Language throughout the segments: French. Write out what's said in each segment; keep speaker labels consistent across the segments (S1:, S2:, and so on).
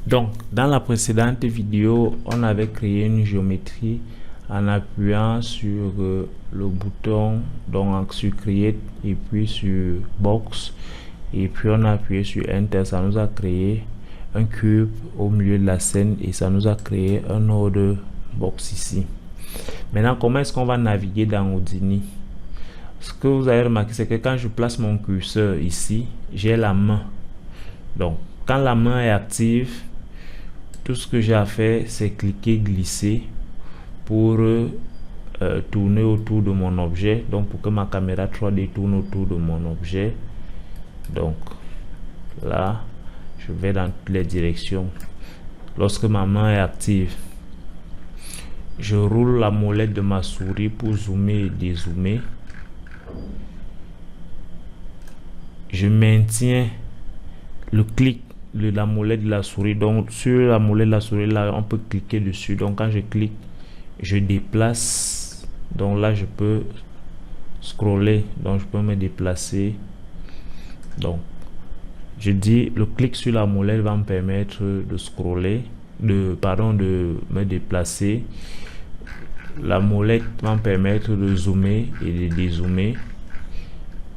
S1: Donc, dans la précédente vidéo, on avait créé une géométrie en appuyant sur le bouton, donc sur Create et puis sur Box. Et puis on a appuyé sur Enter, ça nous a créé un cube au milieu de la scène et ça nous a créé un autre box ici. Maintenant, comment est-ce qu'on va naviguer dans Houdini? Ce que vous avez remarqué, c'est que quand je place mon curseur ici, j'ai la main. Donc, quand la main est active, tout ce que j'ai à faire, c'est cliquer, glisser pour tourner autour de mon objet. Donc, pour que ma caméra 3D tourne autour de mon objet. Donc, là, je vais dans toutes les directions. Lorsque ma main est active, je roule la molette de ma souris pour zoomer et dézoomer. Je maintiens le clic de la molette de la souris. Donc sur la molette de la souris, là on peut cliquer dessus. Donc quand je clique, je déplace. Donc là je peux scroller. Donc je peux me déplacer. Donc je dis le clic sur la molette va me permettre de scroller, de me déplacer. La molette va me permettre de zoomer et de dézoomer.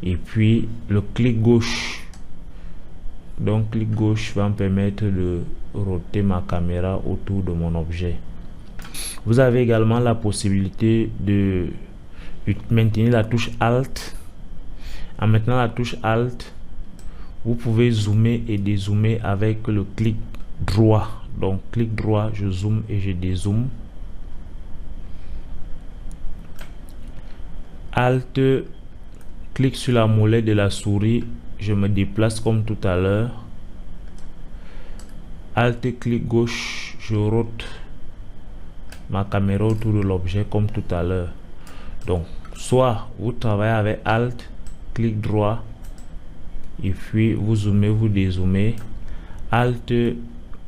S1: Et puis le clic gauche, donc clic gauche va me permettre de roter ma caméra autour de mon objet. Vous avez également la possibilité de maintenir la touche Alt. En maintenant la touche Alt, vous pouvez zoomer et dézoomer avec le clic droit. Donc clic droit, je zoome et je dézoome. Alt, clique sur la molette de la souris, je me déplace comme tout à l'heure. Alt, clic gauche, je rote ma caméra autour de l'objet comme tout à l'heure. Donc, soit vous travaillez avec Alt, clic droit, et puis vous zoomez, vous dézoomez. Alt,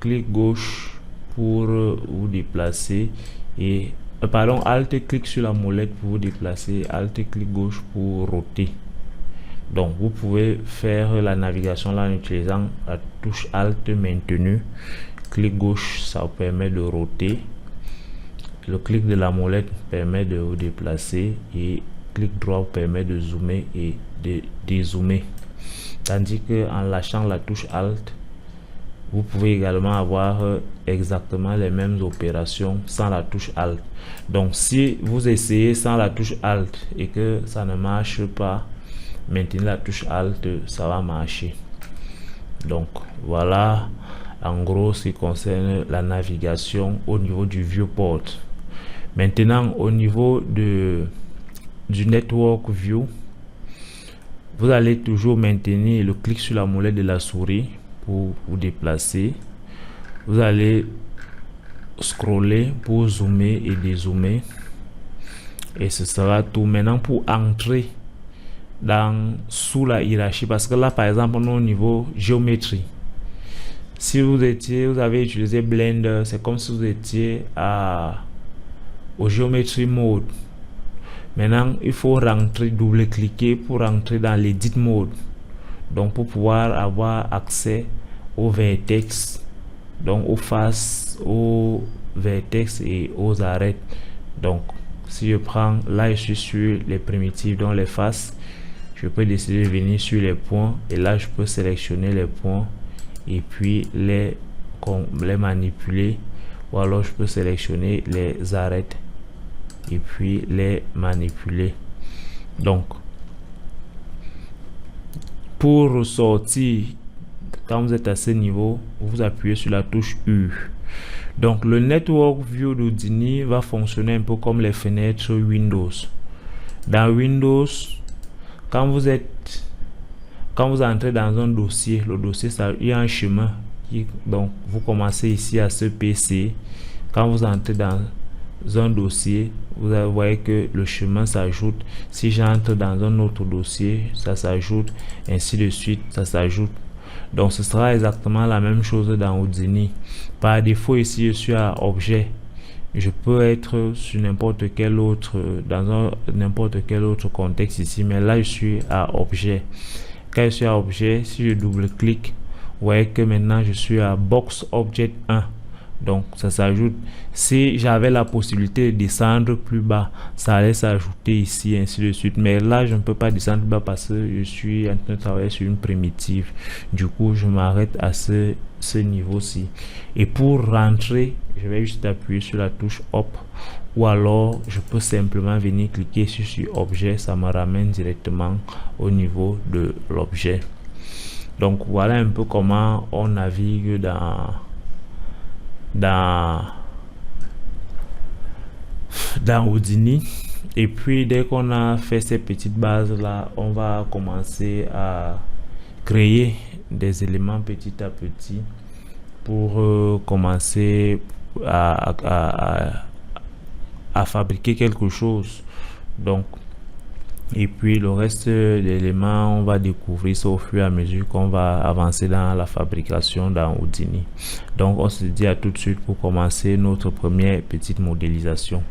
S1: clic gauche pour vous déplacer et Alt, clic sur la molette pour vous déplacer, Alt, clic gauche pour roter. Donc, vous pouvez faire la navigation là en utilisant la touche Alt maintenue. Clic gauche, ça vous permet de roter. Le clic de la molette permet de vous déplacer et clic droit vous permet de zoomer et de dézoomer. Tandis que en lâchant la touche Alt, vous pouvez également avoir exactement les mêmes opérations sans la touche Alt. Donc si vous essayez sans la touche Alt et que ça ne marche pas, maintenez la touche Alt, ça va marcher. Donc voilà en gros ce qui concerne la navigation au niveau du viewport. Maintenant au niveau du network view, vous allez toujours maintenir le clic sur la molette de la souris pour vous déplacer. Vous allez scroller pour zoomer et dézoomer et ce sera tout. Maintenant pour entrer sous la hiérarchie, parce que là par exemple on est au niveau géométrie. Si vous avez utilisé Blender, c'est comme si vous étiez au Geometry Mode. Maintenant il faut rentrer, double-cliquer pour rentrer dans l'Edit Mode. Donc pour pouvoir avoir accès aux vertex, donc aux faces, aux vertex et aux arêtes. Donc si je prends là, je suis sur les primitives, donc les faces, je peux décider de venir sur les points et là je peux sélectionner les points et puis les manipuler, ou alors je peux sélectionner les arêtes et puis les manipuler. Donc pour ressortir, quand vous êtes à ce niveau, vous appuyez sur la touche U. Donc le Network View d'Houdini va fonctionner un peu comme les fenêtres Windows. Dans Windows, quand vous entrez dans un dossier, le dossier, il y a un chemin. Donc vous commencez ici à ce PC. Quand vous entrez dans un dossier, vous voyez que le chemin s'ajoute. Si j'entre dans un autre dossier, ça s'ajoute, ainsi de suite, ça s'ajoute. Donc ce sera exactement la même chose dans Houdini. Par défaut ici je suis à objet, je peux être sur n'importe quel autre, n'importe quel autre contexte ici, mais là je suis à objet. Quand je suis à objet, si je double clique, Vous voyez que maintenant je suis à Box Object 1. Donc ça s'ajoute. Si j'avais la possibilité de descendre plus bas, ça allait s'ajouter ici, ainsi de suite. Mais là, je ne peux pas descendre bas parce que je suis en train de travailler sur une primitive. Du coup, je m'arrête à ce niveau-ci. Et pour rentrer, je vais juste appuyer sur la touche Hop. Ou alors, je peux simplement venir cliquer sur objet. Ça me ramène directement au niveau de l'objet. Donc voilà un peu comment on navigue dans Houdini. Et puis dès qu'on a fait ces petites bases là, on va commencer à créer des éléments petit à petit pour commencer à fabriquer quelque chose. Donc et puis le reste des éléments, on va découvrir ça au fur et à mesure qu'on va avancer dans la fabrication dans Houdini. Donc on se dit à tout de suite pour commencer notre première petite modélisation.